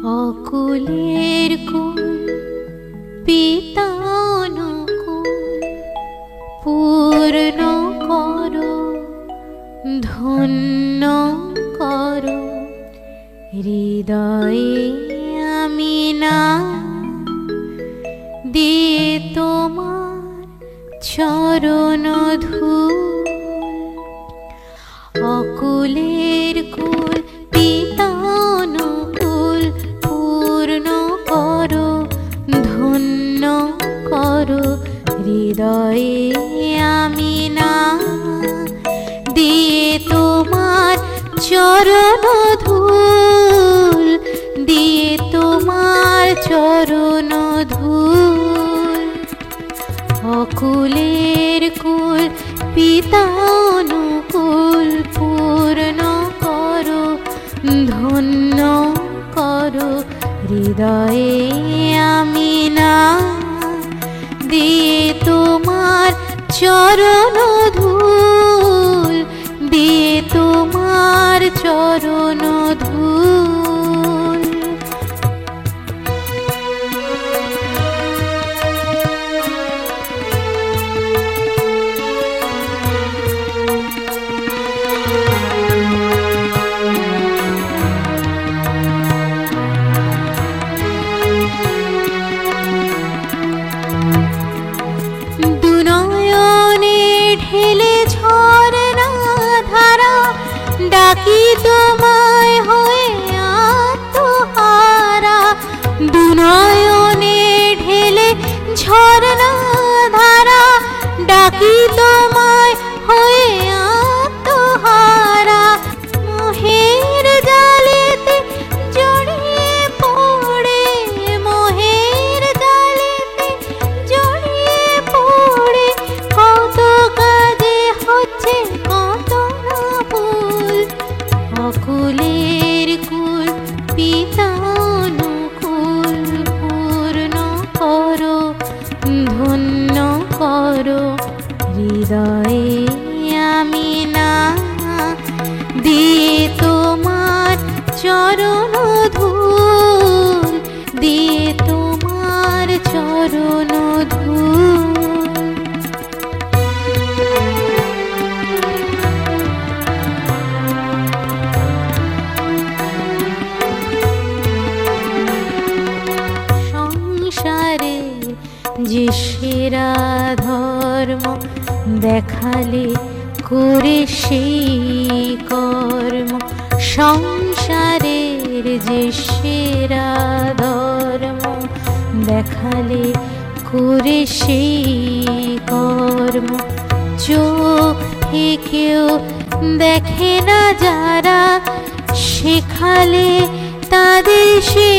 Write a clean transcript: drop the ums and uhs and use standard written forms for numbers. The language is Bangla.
অকুলের কুল পিতা অনুকূল পূর্ণ করো, ধন্য করো হৃদয়ে আমি না দিয়ে তোমার চরণ ধূল। অকুলের কুল পিতা অনুকূল পূর্ণ করো, ধন্য করো হৃদয়ে আমি না দিয়ে তোমার চরণ ধূল, দিয়ে তোমার চরণ ধূল। অকুলের কুল পিতা অনুকূল পূর্ণ করো, ধন্য করো হৃদয়ে আমি না দিয়ে তোমার চরণ ধূল, দিয়ে তোমার চরণ ধূল। ডাকি তোমায় হয়ে আত্মহারা, দুনয়নে ঢেলে ঝরনা ধারা, ডাকি তোমায় হয়ে আত্মহারা। মোহের জালেতে জড়িয়ে পড়ে, মোহের জালেতে জড়িয়ে পড়ে কত কাজে হচ্ছে কত না ভুল। অকুলের কুল পিতা অনুকূল পূর্ণ করো, ধন্য করো হৃদয়ে আমি না দিয়ে তোমার চরণ ধূল, দিয়ে তোমার চরণ ধূল। যে সেরা ধর্ম দেখালে করে সেই কর্ম, সংসারের যে সেরা ধর্ম দেখালে করে সেই কর্ম। চোখে কেউ দেখে না যারা শেখালে তাদের সে